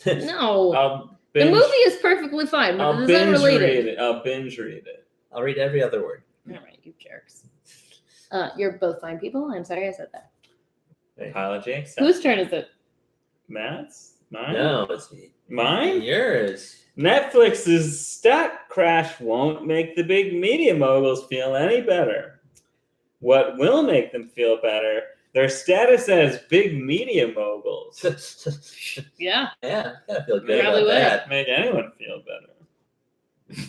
No. I'll The binge, movie is perfectly fine, but I'll it's binge unrelated. read it. I'll binge read it. I'll read every other word. All right, you jerks. You're both fine people. I'm sorry I said that. Apology accepted. Whose turn is it? Matt's? Mine? No, it's Mine? yours. Netflix's stock crash won't make the big media moguls feel any better. What will make them feel better? Their status as big media moguls. Yeah. Yeah, gotta feel good Probably about would. that. Make anyone feel better.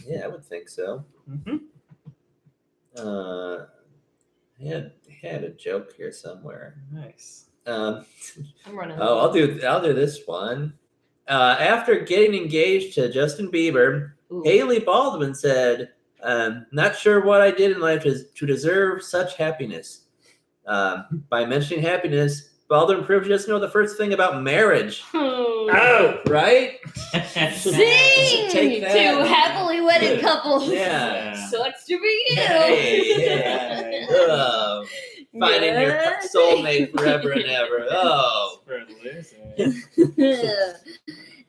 Yeah, I would think so. Mm-hmm. I had a joke here somewhere. Nice. I'm running. I'll do this one. After getting engaged to Justin Bieber, Ooh. Haley Baldwin said, "Not sure what I did in life to deserve such happiness." By mentioning happiness, Baldwin proved she doesn't know the first thing about marriage. Oh. Right? Sing Take to that. happily wedded couples. Yeah. Sucks to be you. Hey, yeah. Finding your soulmate forever and ever. Oh. For losers.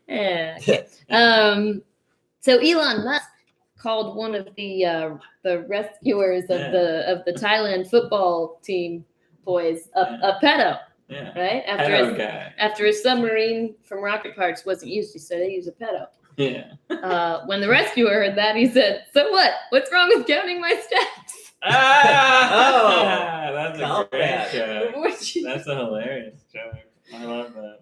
Yeah. Okay. So Elon Musk called one of the rescuers of the Thailand football team boys a pedo, Yeah. right? Pedo guy. After a submarine from rocket parts wasn't used, he said they use a pedo. Yeah. When the rescuer heard that, he said, "So what? What's wrong with counting my steps?" Ah! That's a Count great that. joke. That's a hilarious joke. I love that.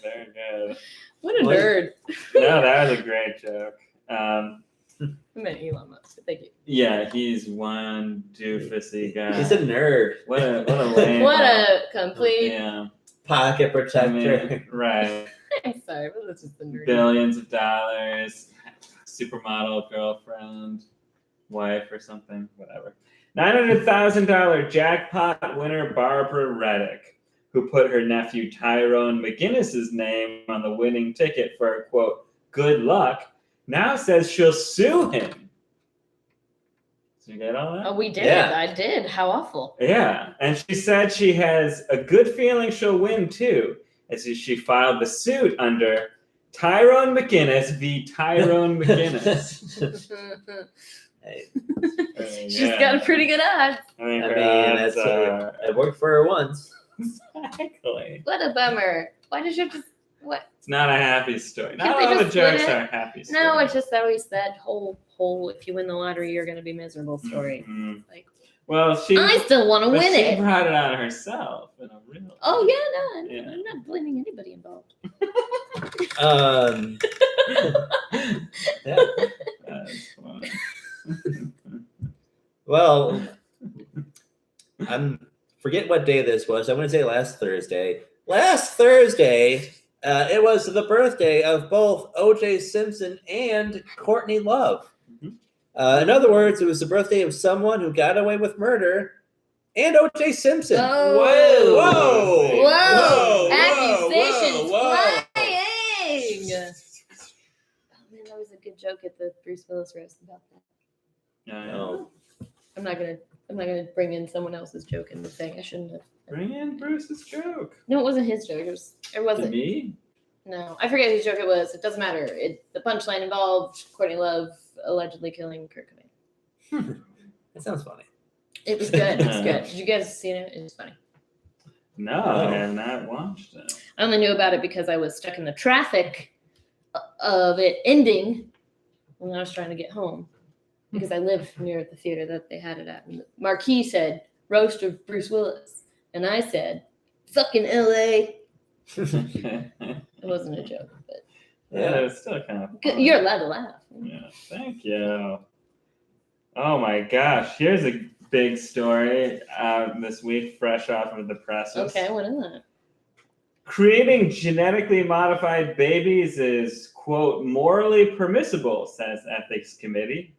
Very good. What a nerd. No, that was a great joke. I meant Elon Musk. Thank you. Yeah, he's one doofusy guy. He's a nerd. What a lame. What a complete. Yeah. Pocket I protector. mean, right. I'm sorry, but that's just the nerd. Billions of dollars, supermodel girlfriend, wife or something, whatever. $900,000 jackpot winner Barbara Reddick, who put her nephew Tyrone McGinnis's name on the winning ticket for, quote, good luck, now says she'll sue him. Did you get all that? Oh, we did. Yeah. I did. How awful. Yeah, and she said she has a good feeling she'll win too, as she filed the suit under Tyrone McGinnis v. Tyrone McGinnis. Hey, She's got a pretty good odds. I mean, I her mean, odds that's are- it worked for her once. Exactly. What a bummer. Why did you have to? What? It's not a happy story. Not Can't they all the just split jokes it? are happy stories. No, it's just always that whole if you win the lottery, you're going to be miserable story. Mhm. Like, Well, she. I still want to but win she it. brought it on herself in a real. Oh yeah, no, Yeah. I'm not blaming anybody involved. Yeah. That's funny. Well, I'm forget what day this was. I'm going to say last Thursday. Last Thursday, it was the birthday of both O.J. Simpson and Courtney Love. Mhm. In other words, it was the birthday of someone who got away with murder and O.J. Simpson. Oh. Whoa! Whoa! Whoa! Accusations Whoa! flying! Oh man, that was a good joke at the Bruce Willis roast about that. Oh. I'm not gonna bring in someone else's joke in the thing. I shouldn't have. Bring in Bruce's joke. No, it wasn't his joke. It was. To me? No, I forget whose joke it was. It doesn't matter. The punchline involved Courtney Love allegedly killing Kurt Cobain. That sounds funny. It was good. It was good. Did you guys see it? It was funny. No, I have not watched it. I only knew about it because I was stuck in the traffic of it ending when I was trying to get home because I live near the theater that they had it at. And the marquee said roast of Bruce Willis, and I said fucking LA. It wasn't a joke, but Yeah, it's still kind of good. fun. You're allowed to laugh. Yeah, thank you. Oh my gosh, here's a big story this week, fresh off of the presses. Okay, what is that? Creating genetically modified babies is, quote, morally permissible, says ethics committee.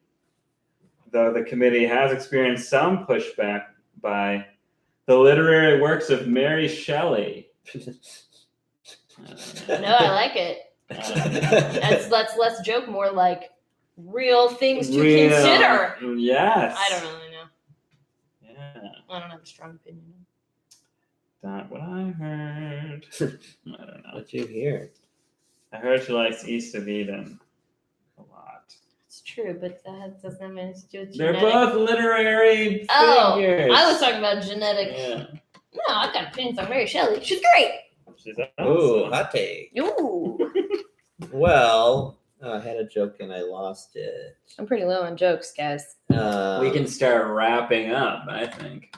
Though the committee has experienced some pushback by the literary works of Mary Shelley. No, I like it. Let's joke more like real things to consider. Yes. I don't really know. Yeah. I don't have a strong opinion. Not what I heard. I don't know. What'd you hear? I heard she likes East of Eden a lot. It's true, but that doesn't have anything to do with They're genetic. both literary Oh, figures. I was talking about genetic. Yeah. No, I've got opinions on Mary Shelley. She's great. She's Ooh, awesome. hot take. Ooh. Well, I had a joke and I lost it. I'm pretty low on jokes, guys. We can start wrapping up, I think.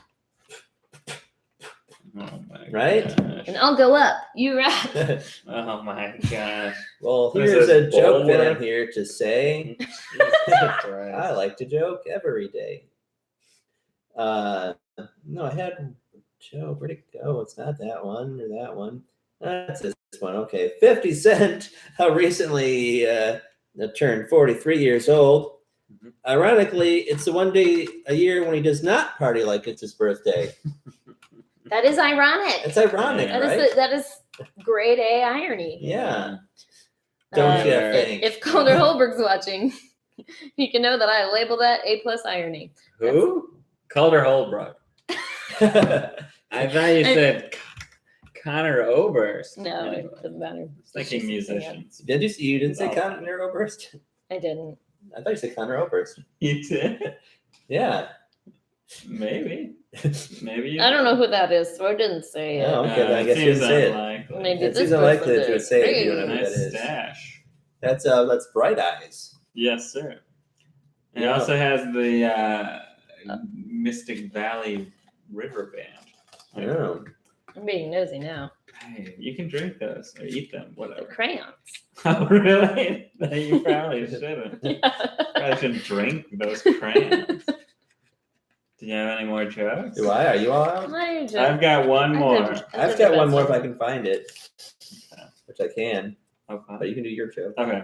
Oh my Right? gosh. And I'll go up. You rap. Oh my gosh. Well, This here's is a joke that bold. I'm here to say. Jesus Christ. I like to joke every day. No, I had a joke. Where'd it go? It's not that one or that one. That's this one. Okay. 50 Cent recently turned 43 years old. Mhm. Ironically, it's the one day a year when he does not party like it's his birthday. That is ironic. It's ironic, Yeah. right? That is grade A irony. Yeah. Don't you think? If Calder Holberg's watching, he can know that I label that A+ irony. Who? Calder Holbrook. I thought you said Connor Oberst. No, Anyway, it doesn't matter. I was thinking musicians. Did you didn't say Oh. Connor Oberst? I didn't. I thought you said Connor Oberst. You did? Yeah. Maybe. Maybe you I don't know who that is, so I didn't say it. Oh, okay, then I it guess you seems didn't say it. unlikely. Maybe It this seems unlikely person that you would did. say it if you don't know who Nice that is. stash. That's Bright Eyes. Yes, sir. And Yeah. It also has the Mystic Valley River Band. I know. I'm being nosy now. Hey, you can drink those or eat them, The whatever. crayons. Oh, really? You probably shouldn't. Probably shouldn't drink those crayons. Do you have any more jokes? Do I? Are you all out? I've got one more. I've got one more if I can find it, Okay. which I can. Okay. But you can do your joke. Okay.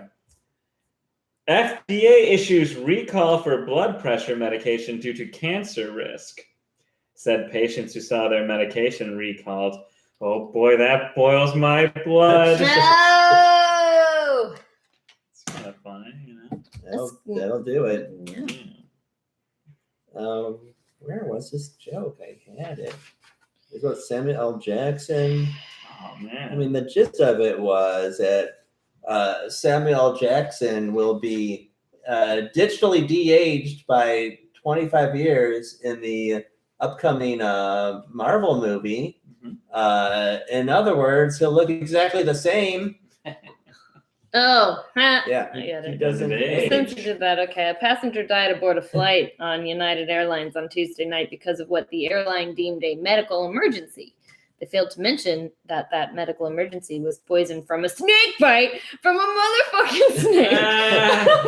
FDA issues recall for blood pressure medication due to cancer risk. Said patients who saw their medication recalled. Oh boy, that boils my blood. No! It's kind of funny, you know. That'll do it. Yeah. Yeah. Where was this joke? I had it. It was about Samuel L. Jackson. Oh man. I mean, the gist of it was that Samuel L. Jackson will be digitally de-aged by 25 years in the upcoming Marvel movie. Mhm. In other words, he'll look exactly the same. Oh, Yeah, I get he it. doesn't Age. Since you did that, okay. A passenger died aboard a flight on United Airlines on Tuesday night because of what the airline deemed a medical emergency. They failed to mention that that medical emergency was poison from a snake bite from a motherfucking snake. Ah.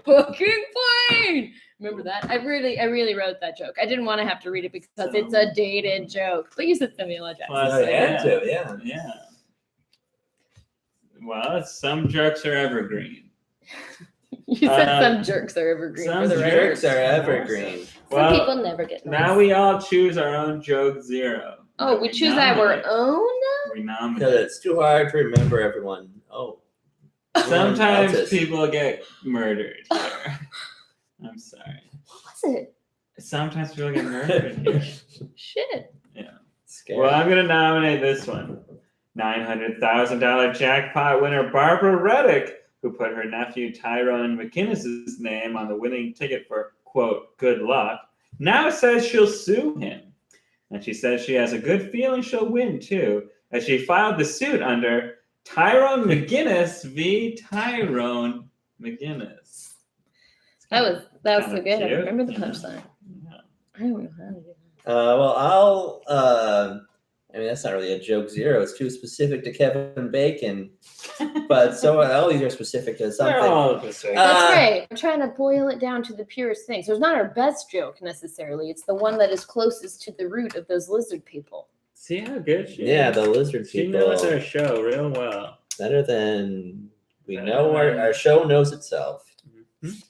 Motherfucking plane. Remember that? I really wrote that joke. I didn't want to have to read it because it's a dated joke. But you said Samuel L. Jackson. Plus, I had to, yeah. Yeah. Well, some jokes are evergreen. You said some jerks are evergreen. Some For the record. Jerks are evergreen. Well, some people never get nice. Now we all choose our own joke zero. Oh, we choose our own? We Because nominate. it's too hard to remember everyone. Oh. Sometimes Autism. people get murdered here. I'm sorry. What was it? Sometimes people get murdered here. Shit. Scary. Well, I'm going to nominate this one. $900,000 jackpot winner Barbara Reddick, who put her nephew Tyrone McInnes's name on the winning ticket for, quote, good luck, now says she'll sue him. And she says she has a good feeling she'll win, too, as she filed the suit under Tyrone McGinnis v. Tyrone McGinnis. That was so kinda good. I cute, remember the you know? punchline. Yeah. I don't know how to do that. Well, I mean, that's not really a joke zero. It's too specific to Kevin Bacon. But so all these are specific to something. They're all the same. That's right. I'm trying to boil it down to the purest thing. So it's not our best joke necessarily. It's the one that is closest to the root of those lizard people. See how good she Yeah, is? the lizard She people. knows our show real well. Better than we Better know. than- Our show knows itself. Mhm.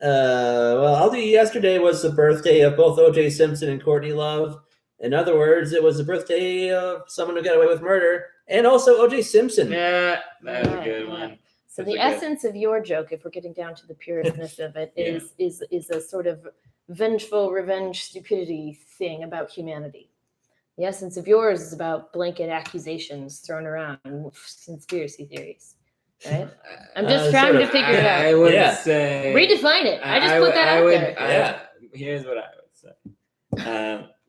Well, I'll do yesterday was the birthday of both O.J. Simpson and Courtney Love. In other words, it was the birthday of someone who got away with murder, and also O.J. Simpson. Yeah, that was a good Yeah. one. So That's the a good- essence of your joke, if we're getting down to the purestness of it, is a sort of vengeful revenge stupidity thing about humanity. The essence of yours is about blanket accusations thrown around and conspiracy theories. Right? I'm just trying to figure it out. I would Yeah. say Redefine it. I just put that out there. Yeah. Here's what I would say.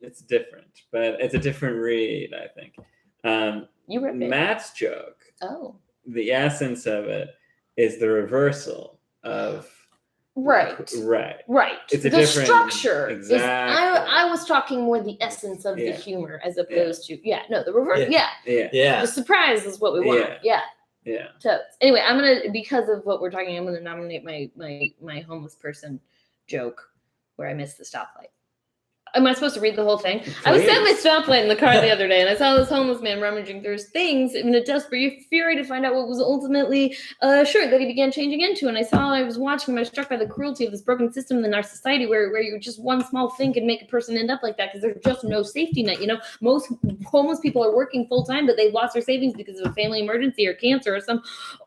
It's different, but it's a different read, I think. You were Matt's joke, Oh. the essence of it is the reversal of Right. Right. It's a the different- structure exactly. is I was talking more the essence of the Yeah. humor as opposed to the reverse. Yeah. Yeah. Yeah. The surprise is what we want. Yeah. Yeah. Totes. Anyway, I'm gonna, because of what we're talking, I'm gonna nominate my homeless person joke where I missed the stoplight. Am I supposed to read the whole thing? I was at my stoplight in the car the other day, and I saw this homeless man rummaging through his things in a desperate fury to find out what was ultimately a shirt that he began changing into. And I was watching him. I was struck by the cruelty of this broken system in our society, where you just one small thing can make a person end up like that because there's just no safety net. You know, most homeless people are working full time, but they've lost their savings because of a family emergency or cancer or some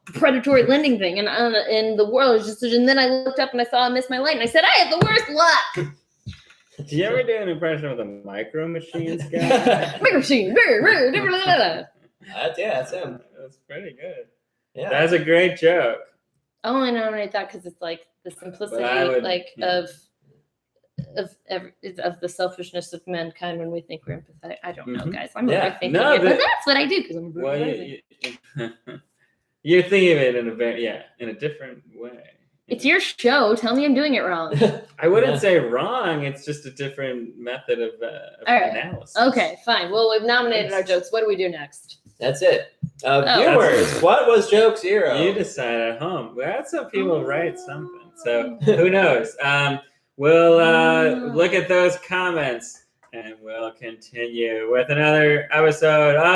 predatory lending thing. And the world is just. And then I looked up and I saw I missed my light, and I said, I have the worst luck. Did you ever do an impression of the Micro Machines guy? Micro machine. That's him. That's pretty good. Yeah. That's a great joke. I only nominate that because it's like the simplicity, of the selfishness of mankind when we think we're empathetic. I don't know, Mhm. guys. I'm Yeah. overthinking No, it, but but- that's what I do because I'm Well, lazy. you're thinking of it in a different way. It's your show. Tell me I'm doing it wrong. I wouldn't Yeah. say wrong. It's just a different method of All right. analysis. Okay, fine. Well, we've nominated our jokes. What do we do next? That's it. Oh. Viewers, what was joke zero? You decide at home. We had some people write something. So who knows? We'll look at those comments and we'll continue with another episode of